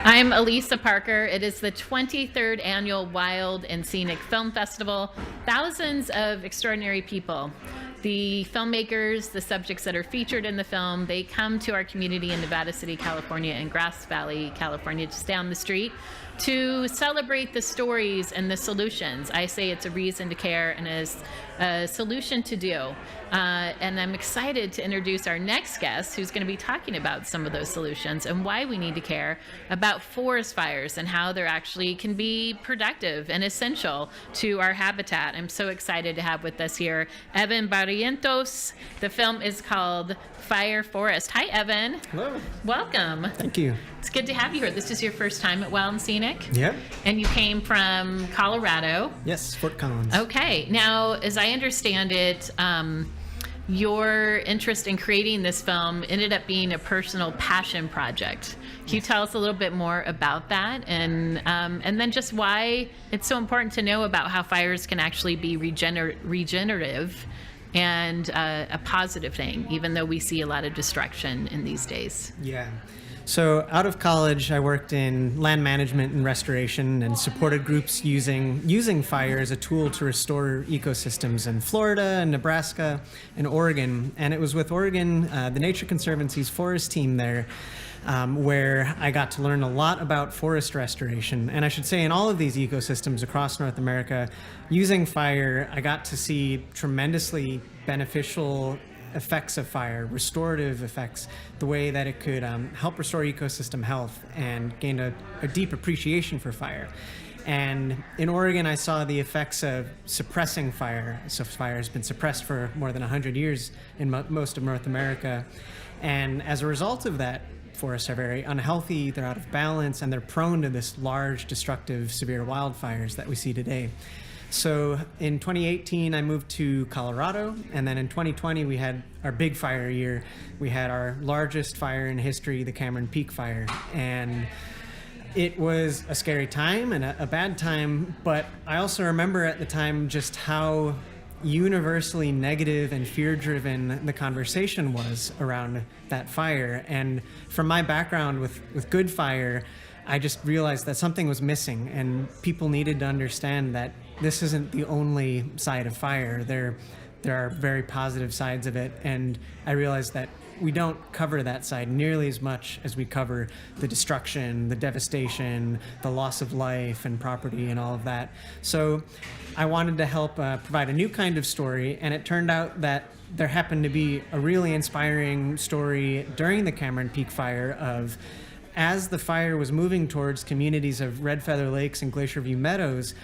I'm Elisa Parker. It is the 23rd annual Wild and Scenic Film Festival. Thousands of extraordinary people. The filmmakers, the subjects that are featured in the film, they come to our community in Nevada City, California, and Grass Valley, California, just down the street, to celebrate the stories and the solutions. I say it's a reason to care and a solution to do. And I'm excited to introduce our next guest, who's going to be talking about some of those solutions and why we need to care about forest fires and how they're actually can be productive and essential to our habitat. I'm so excited to have with us here Evan Barrientos. The film is called Fireforest. Hi, Evan. Hello. Welcome. Thank you. It's good to have you here. This is your first time at Wild and Scenic? Yep. And you came from Colorado? Yes, Fort Collins. Okay. Now, as I understand it, your interest in creating this film ended up being a personal passion project. Can you tell us a little bit more about that, and then just why it's so important to know about how fires can actually be regenerative and a positive thing, even though we see a lot of destruction in these days? Yeah. So out of college, I worked in land management and restoration and supported groups using fire as a tool to restore ecosystems in Florida and Nebraska and Oregon. And it was with Oregon, the Nature Conservancy's forest team there, where I got to learn a lot about forest restoration. And I should say in all of these ecosystems across North America, using fire, I got to see tremendously beneficial effects of fire, restorative effects, the way that it could help restore ecosystem health, and gained a deep appreciation for fire. And in Oregon, I saw the effects of suppressing fire. So fire has been suppressed for more than 100 years in most of North America. And as a result of that, forests are very unhealthy, they're out of balance, and they're prone to this large, destructive, severe wildfires that we see today. So in 2018, I moved to Colorado, and then in 2020, we had our big fire year. We had our largest fire in history, the Cameron Peak Fire. And it was a scary time and a bad time, but I also remember at the time just how universally negative and fear-driven the conversation was around that fire. And from my background with good fire, I just realized that something was missing, and people needed to understand that this isn't the only side of fire. There are very positive sides of it, and I realized that we don't cover that side nearly as much as we cover the destruction, the devastation, the loss of life and property and all of that. So I wanted to help provide a new kind of story, and it turned out that there happened to be a really inspiring story during the Cameron Peak Fire of, as the fire was moving towards communities of Red Feather Lakes and Glacier View Meadows,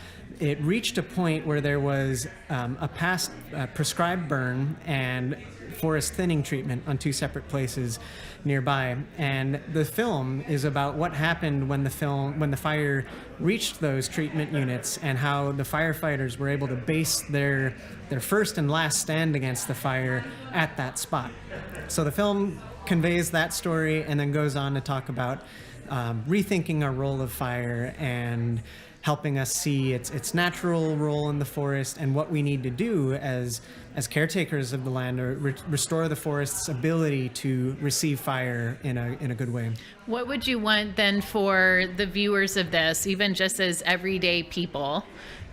it reached a point where there was a past prescribed burn and forest thinning treatment on two separate places nearby. And the film is about what happened when the fire reached those treatment units, and how the firefighters were able to base their first and last stand against the fire at that spot. So the film conveys that story and then goes on to talk about rethinking our role of fire and helping us see its natural role in the forest and what we need to do as caretakers of the land, or restore the forest's ability to receive fire in a good way. What would you want then for the viewers of this, even just as everyday people,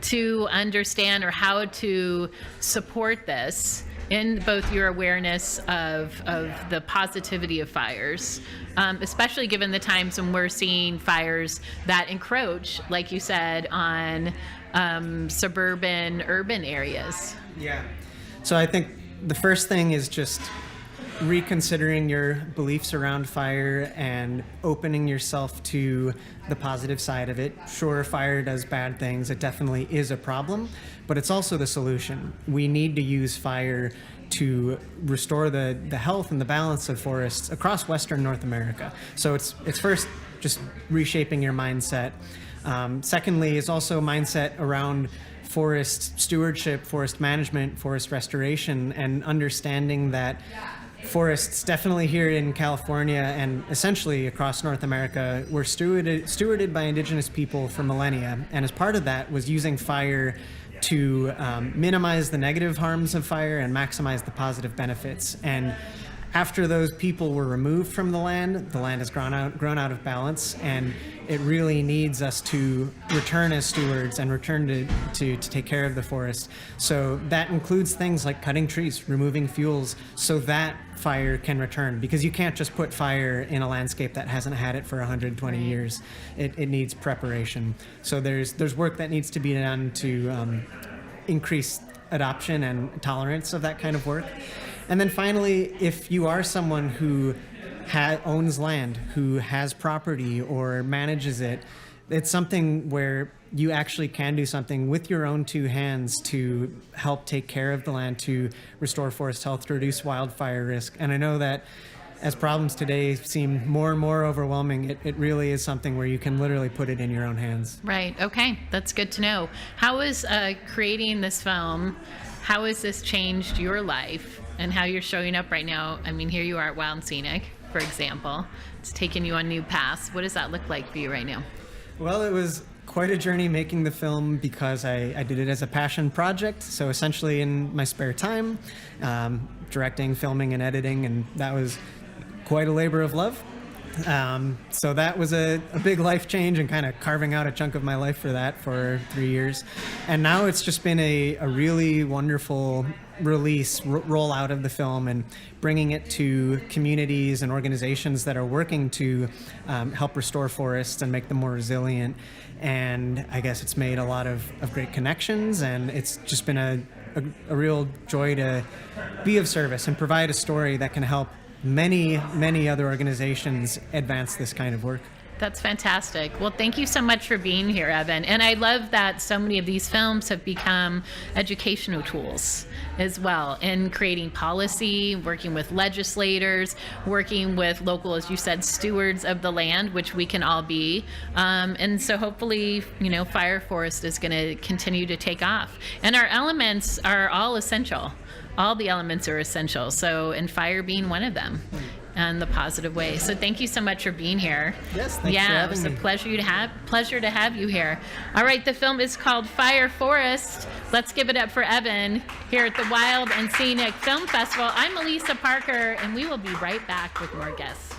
to understand, or how to support this in both your awareness of the positivity of fires, especially given the times when we're seeing fires that encroach, like you said, on suburban, urban areas? Yeah. So I think the first thing is just reconsidering your beliefs around fire and opening yourself to the positive side of it. Sure, fire does bad things. It definitely is a problem, but it's also the solution. We need to use fire to restore the health and the balance of forests across Western North America. So it's first just reshaping your mindset. Secondly is also mindset around forest stewardship, forest management, forest restoration, and understanding that forests, definitely here in California and essentially across North America, were stewarded by indigenous people for millennia. And as part of that was using fire to minimize the negative harms of fire and maximize the positive benefits. And after those people were removed from the land has grown out of balance, and it really needs us to return as stewards and return to take care of the forest. So that includes things like cutting trees, removing fuels, so that fire can return, because you can't just put fire in a landscape that hasn't had it for 120 years. It needs preparation. So there's work that needs to be done to increase adoption and tolerance of that kind of work. And then finally, if you are someone who owns land, who has property or manages it, it's something where you actually can do something with your own two hands to help take care of the land, to restore forest health, to reduce wildfire risk. And I know that as problems today seem more and more overwhelming, it really is something where you can literally put it in your own hands. Right. Okay. That's good to know. How is creating this film, how has this changed your life and how you're showing up right now? I mean, here you are at Wild and Scenic, for example. It's taken you on new paths. What does that look like for you right now? Well, it was quite a journey making the film, because I did it as a passion project. So essentially in my spare time, directing, filming, and editing, and that was quite a labor of love. So that was a big life change, and kind of carving out a chunk of my life for that for 3 years. And now it's just been a really wonderful roll out of the film, and bringing it to communities and organizations that are working to help restore forests and make them more resilient. And I guess it's made a lot of great connections, and it's just been a real joy to be of service and provide a story that can help many other organizations advance this kind of work. That's fantastic. Well, thank you so much for being here, Evan. And I love that so many of these films have become educational tools as well in creating policy, working with legislators, working with local, as you said, stewards of the land, which we can all be. And so hopefully, Fireforest is going to continue to take off. And our elements are all essential. All the elements are essential. So, and fire being one of them. And the positive way. So thank you so much for being here. Yes, thanks for having me. Yeah, it was a pleasure to have you here. All right, the film is called Fireforest. Let's give it up for Evan here at the Wild and Scenic Film Festival. I'm Elisa Parker, and we will be right back with more guests.